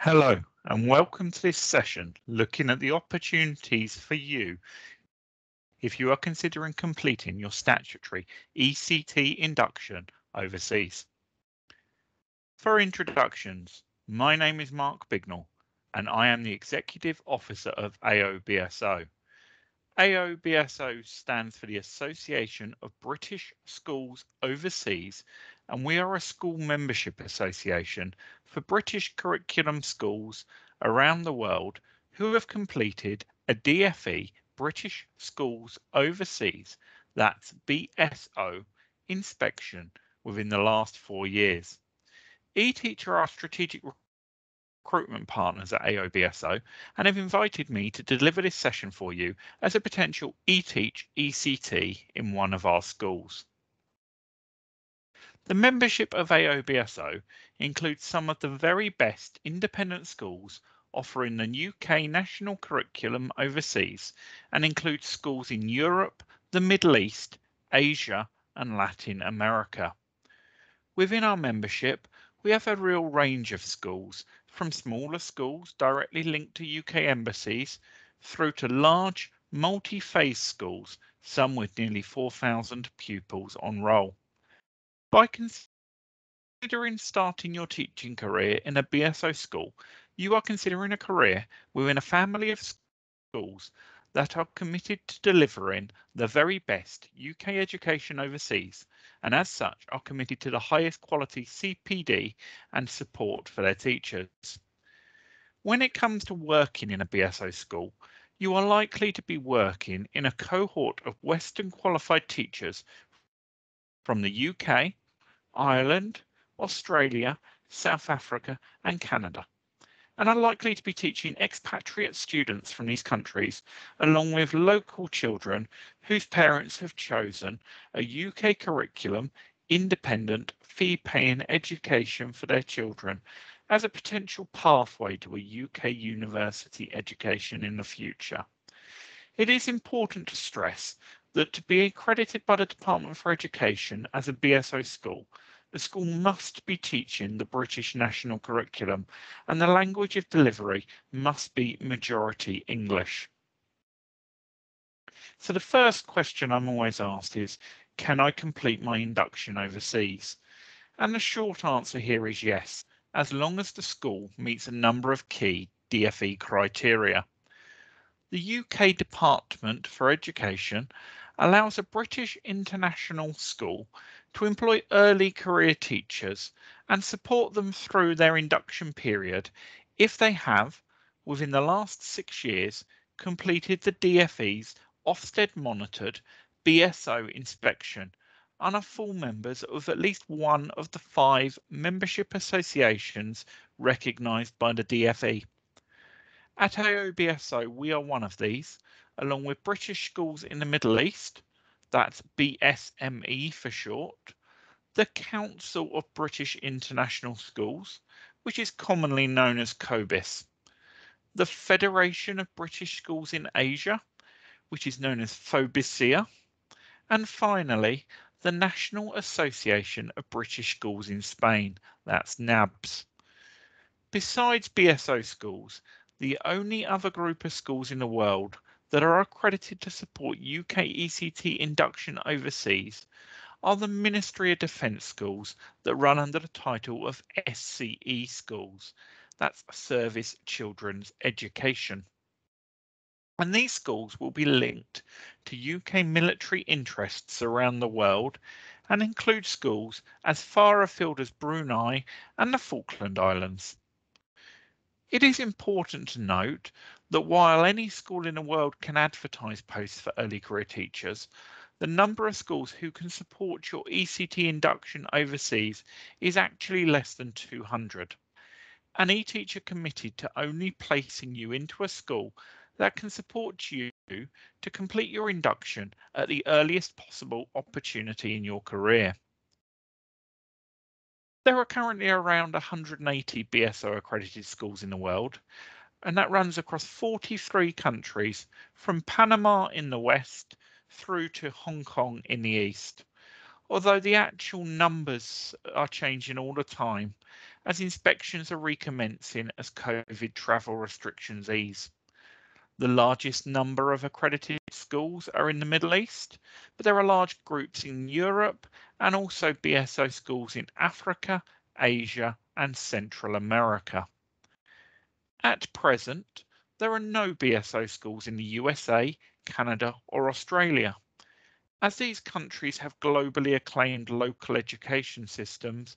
Hello and welcome to this session looking at the opportunities for you if you are considering completing your statutory ECT induction overseas. For introductions, my name is Mark Bignell and I am the Executive Officer of AOBSO. AOBSO stands for the Association of British Schools Overseas, and we are a school membership association for British curriculum schools around the world who have completed a DFE British Schools Overseas, that's BSO, inspection within the last 4 years. Eteach are our strategic recruitment partners at AOBSO and have invited me to deliver this session for you as a potential Eteach ECT in one of our schools. The membership of AOBSO includes some of the very best independent schools offering the UK national curriculum overseas and includes schools in Europe, the Middle East, Asia and Latin America. Within our membership, we have a real range of schools, from smaller schools directly linked to UK embassies through to large multi-phase schools, some with nearly 4,000 pupils on roll. By considering starting your teaching career in a BSO school, you are considering a career within a family of schools that are committed to delivering the very best UK education overseas, and as such are committed to the highest quality CPD and support for their teachers. When it comes to working in a BSO school, you are likely to be working in a cohort of Western qualified teachers from the UK, Ireland, Australia, South Africa and Canada, and are likely to be teaching expatriate students from these countries, along with local children whose parents have chosen a UK curriculum, independent, fee-paying education for their children as a potential pathway to a UK university education in the future. It is important to stress that to be accredited by the Department for Education as a BSO school, the school must be teaching the British national curriculum and the language of delivery must be majority English. So the first question I'm always asked is, can I complete my induction overseas? And the short answer here is yes, as long as the school meets a number of key DFE criteria. The UK Department for Education allows a British international school to employ early career teachers and support them through their induction period if they have, within the last 6 years, completed the DFE's Ofsted monitored BSO inspection and are full members of at least one of the 5 membership associations recognised by the DFE. At AOBSO, we are one of these, along with British schools in the Middle East, that's BSME for short, the Council of British International Schools, which is commonly known as COBIS, the Federation of British Schools in Asia, which is known as FOBISIA, and finally, the National Association of British Schools in Spain, that's NABS. Besides BSO schools, the only other group of schools in the world that are accredited to support UK ECT induction overseas are the Ministry of Defence schools that run under the title of SCE schools, that's Service Children's Education. And these schools will be linked to UK military interests around the world and include schools as far afield as Brunei and the Falkland Islands. It is important to note that while any school in the world can advertise posts for early career teachers, the number of schools who can support your ECT induction overseas is actually less than 200. And Eteach are committed to only placing you into a school that can support you to complete your induction at the earliest possible opportunity in your career. There are currently around 180 BSO accredited schools in the world, and that runs across 43 countries from Panama in the west through to Hong Kong in the east. Although the actual numbers are changing all the time, as inspections are recommencing as COVID travel restrictions ease. The largest number of accredited schools are in the Middle East, but there are large groups in Europe and also BSO schools in Africa, Asia and Central America. At present, there are no BSO schools in the USA, Canada or Australia. As these countries have globally acclaimed local education systems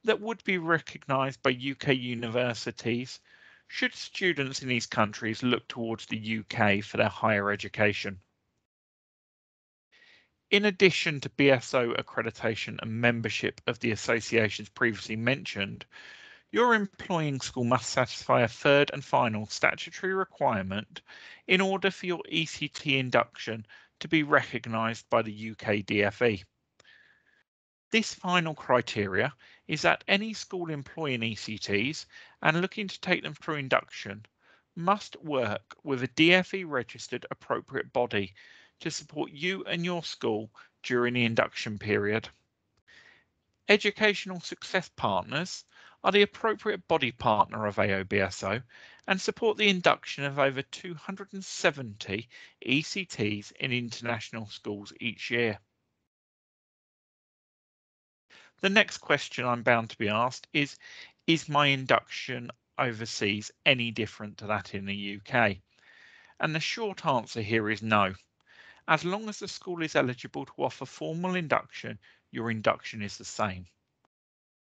that would be recognised by UK universities, should students in these countries look towards the UK for their higher education. In addition to BSO accreditation and membership of the associations previously mentioned, your employing school must satisfy a third and final statutory requirement in order for your ECT induction to be recognised by the UK DfE. This final criteria is that any school employing ECTs and looking to take them through induction must work with a DfE registered appropriate body to support you and your school during the induction period. Educational Success Partners are the appropriate body partner of AOBSO and support the induction of over 270 ECTs in international schools each year. The next question I'm bound to be asked is my induction overseas any different to that in the UK? And the short answer here is no. As long as the school is eligible to offer formal induction, your induction is the same.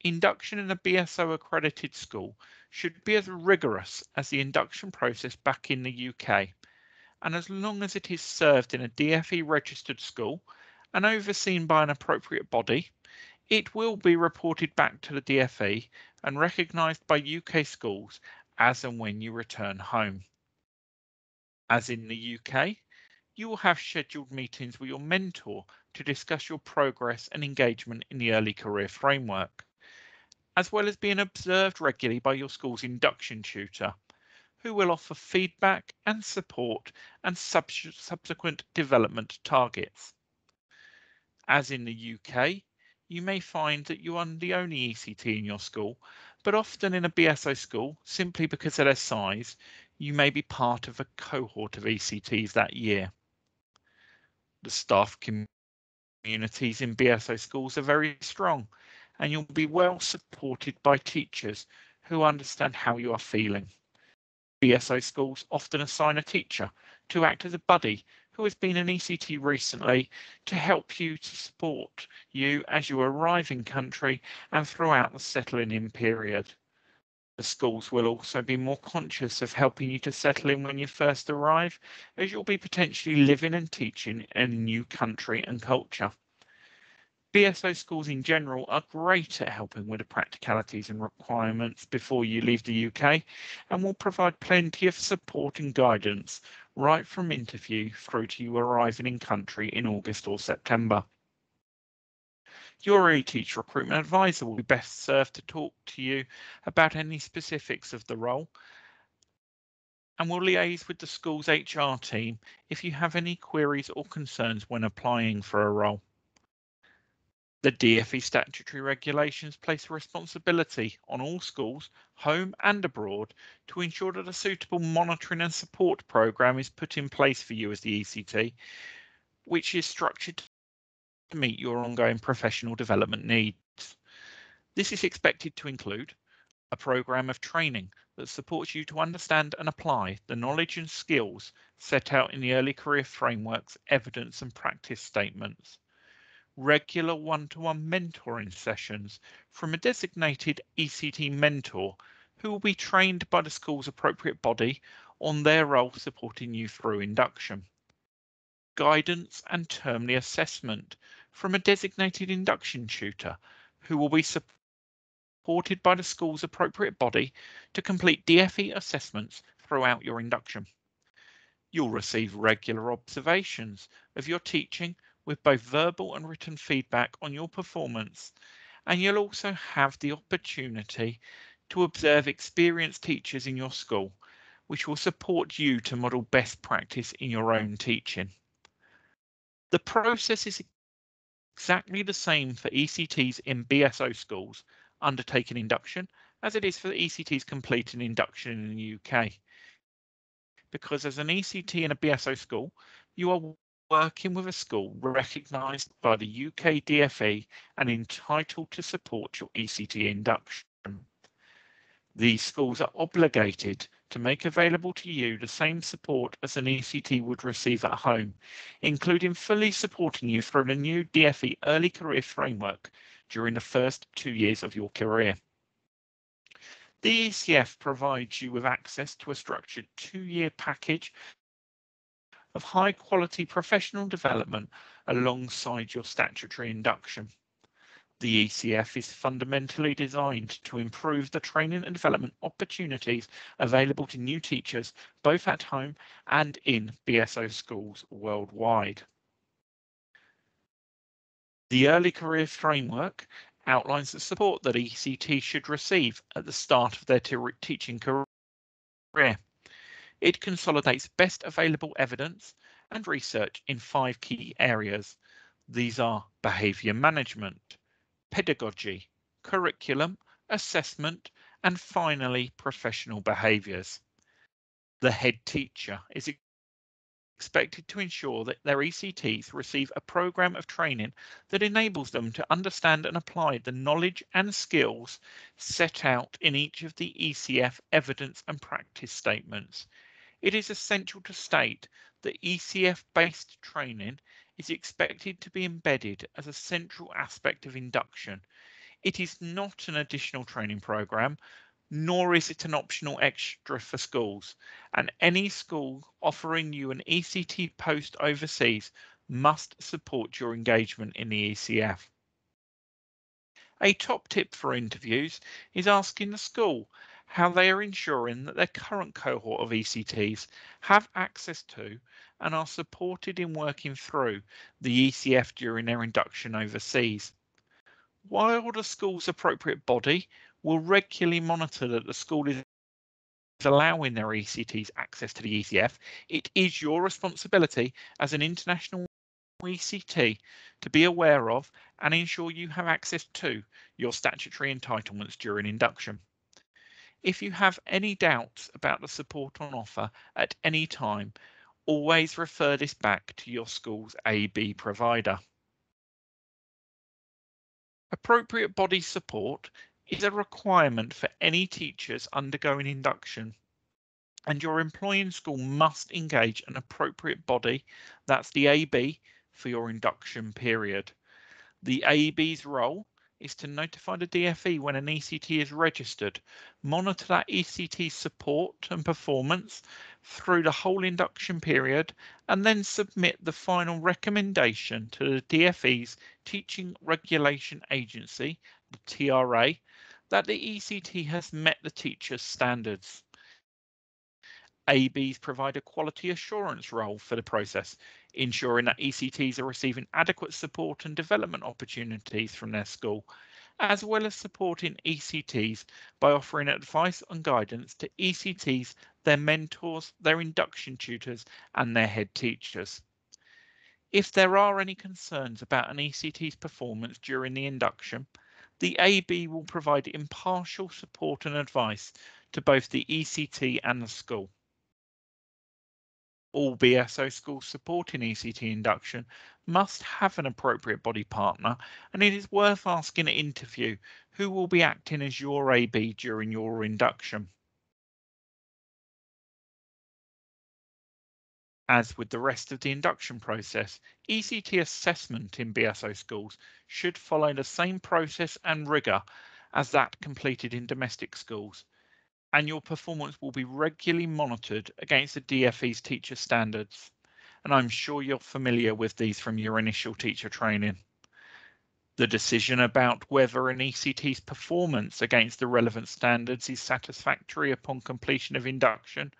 Induction in a BSO accredited school should be as rigorous as the induction process back in the UK, and as long as it is served in a DfE registered school and overseen by an appropriate body, it will be reported back to the DfE and recognised by UK schools as and when you return home. As in the UK, you will have scheduled meetings with your mentor to discuss your progress and engagement in the early career framework, as well as being observed regularly by your school's induction tutor, who will offer feedback and support and subsequent development targets. As in the UK, you may find that you are the only ECT in your school, but often in a BSO school, simply because of their size, you may be part of a cohort of ECTs that year. The staff communities in BSO schools are very strong, and you'll be well supported by teachers who understand how you are feeling. BSO schools often assign a teacher to act as a buddy who has been an ECT recently to help you to support you as you arrive in country and throughout the settling in period. The schools will also be more conscious of helping you to settle in when you first arrive, as you'll be potentially living and teaching in a new country and culture. BSO schools in general are great at helping with the practicalities and requirements before you leave the UK and will provide plenty of support and guidance right from interview through to you arriving in country in August or September. Your Eteach recruitment advisor will be best served to talk to you about any specifics of the role and will liaise with the school's HR team if you have any queries or concerns when applying for a role. The DfE statutory regulations place a responsibility on all schools, home and abroad, to ensure that a suitable monitoring and support programme is put in place for you as the ECT, which is structured to meet your ongoing professional development needs. This is expected to include a programme of training that supports you to understand and apply the knowledge and skills set out in the early career framework's evidence and practice statements, regular one-to-one mentoring sessions from a designated ECT mentor who will be trained by the school's appropriate body on their role supporting you through induction. Guidance and termly assessment from a designated induction tutor who will be supported by the school's appropriate body to complete DfE assessments throughout your induction. You'll receive regular observations of your teaching with both verbal and written feedback on your performance, and you'll also have the opportunity to observe experienced teachers in your school, which will support you to model best practice in your own teaching. The process is exactly the same for ECTs in BSO schools undertaking induction as it is for ECTs completing induction in the UK. Because as an ECT in a BSO school, you are working with a school recognised by the UK DfE and entitled to support your ECT induction. These schools are obligated to make available to you the same support as an ECT would receive at home, including fully supporting you through the new DfE Early Career Framework during the first 2 years of your career. The ECF provides you with access to a structured 2-year package of high quality professional development alongside your statutory induction. The ECF is fundamentally designed to improve the training and development opportunities available to new teachers, both at home and in BSO schools worldwide. The Early Career Framework outlines the support that ECT should receive at the start of their teaching career. It consolidates best available evidence and research in 5 key areas. These are behaviour management, pedagogy, curriculum, assessment, and finally, professional behaviours. The head teacher is expected to ensure that their ECTs receive a programme of training that enables them to understand and apply the knowledge and skills set out in each of the ECF evidence and practice statements. It is essential to state that ECF-based training is expected to be embedded as a central aspect of induction. It is not an additional training programme, nor is it an optional extra for schools, and any school offering you an ECT post overseas must support your engagement in the ECF. A top tip for interviews is asking the school how they are ensuring that their current cohort of ECTs have access to and are supported in working through the ECF during their induction overseas. While the school's appropriate body will regularly monitor that the school is allowing their ECTs access to the ECF, it is your responsibility as an international ECT to be aware of and ensure you have access to your statutory entitlements during induction. If you have any doubts about the support on offer at any time, always refer this back to your school's AB provider. Appropriate body support is a requirement for any teachers undergoing induction, and your employing school must engage an appropriate body, that's the AB, for your induction period. The AB's role is to notify the DfE when an ECT is registered, monitor that ECT's support and performance through the whole induction period, and then submit the final recommendation to the DfE's Teaching Regulation Agency, the TRA, that the ECT has met the teacher's standards. ABs provide a quality assurance role for the process, ensuring that ECTs are receiving adequate support and development opportunities from their school, as well as supporting ECTs by offering advice and guidance to ECTs, their mentors, their induction tutors, and their head teachers. If there are any concerns about an ECT's performance during the induction, the AB will provide impartial support and advice to both the ECT and the school. All BSO schools supporting ECT induction must have an appropriate body partner, and it is worth asking at interview who will be acting as your AB during your induction. As with the rest of the induction process, ECT assessment in BSO schools should follow the same process and rigour as that completed in domestic schools, and your performance will be regularly monitored against the DfE's teacher standards. And I'm sure you're familiar with these from your initial teacher training. The decision about whether an ECT's performance against the relevant standards is satisfactory upon completion of induction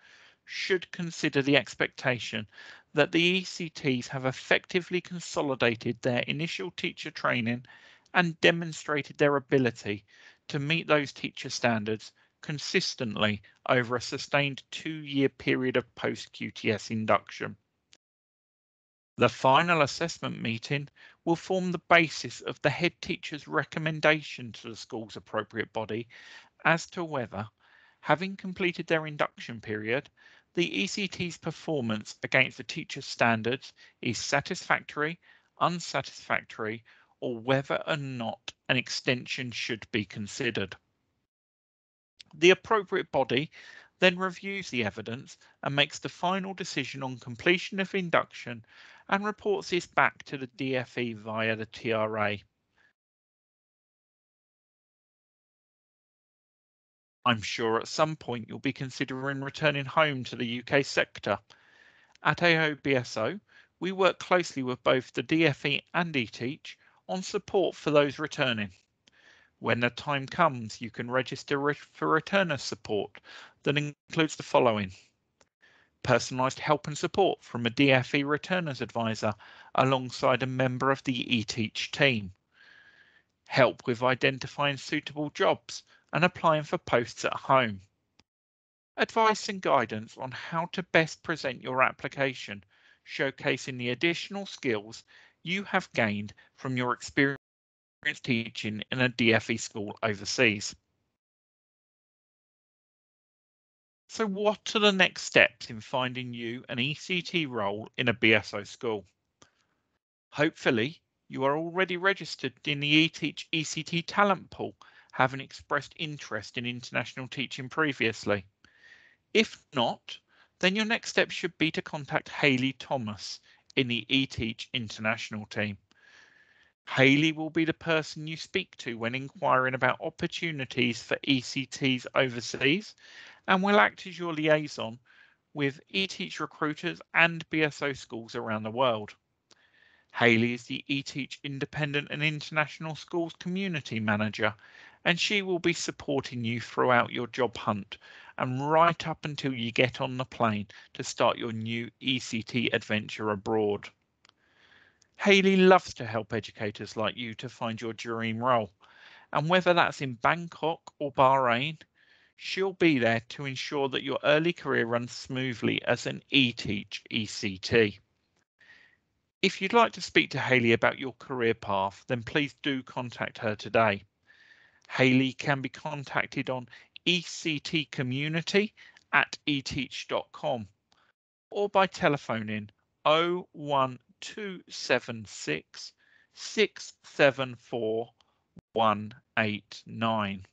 should consider the expectation that the ECTs have effectively consolidated their initial teacher training and demonstrated their ability to meet those teacher standards consistently over a sustained 2-year period of post-QTS induction. The final assessment meeting will form the basis of the head teacher's recommendation to the school's appropriate body as to whether, having completed their induction period, the ECT's performance against the teacher's standards is satisfactory, unsatisfactory, or whether or not an extension should be considered. The appropriate body then reviews the evidence and makes the final decision on completion of induction and reports this back to the DFE via the TRA. I'm sure at some point you'll be considering returning home to the UK sector. At AOBSO, we work closely with both the DFE and Eteach on support for those returning. When the time comes, you can register for returner support that includes the following: personalised help and support from a DFE returners advisor alongside a member of the Eteach team, help with identifying suitable jobs and applying for posts at home, advice and guidance on how to best present your application, showcasing the additional skills you have gained from your experience teaching in a DFE school overseas. So what are the next steps in finding you an ECT role in a BSO school? Hopefully, you are already registered in the Eteach ECT talent pool, having expressed interest in international teaching previously. If not, then your next step should be to contact Hayley Thomas in the Eteach International team. Hayley will be the person you speak to when inquiring about opportunities for ECTs overseas and will act as your liaison with Eteach recruiters and BSO schools around the world. Hayley is the Eteach Independent and International Schools Community Manager, and she will be supporting you throughout your job hunt and right up until you get on the plane to start your new ECT adventure abroad. Hayley loves to help educators like you to find your dream role, and whether that's in Bangkok or Bahrain, she'll be there to ensure that your early career runs smoothly as an Eteach ECT. If you'd like to speak to Hayley about your career path, then please do contact her today. Hayley can be contacted on ectcommunity@eteach.com or by telephoning 01276 674 189.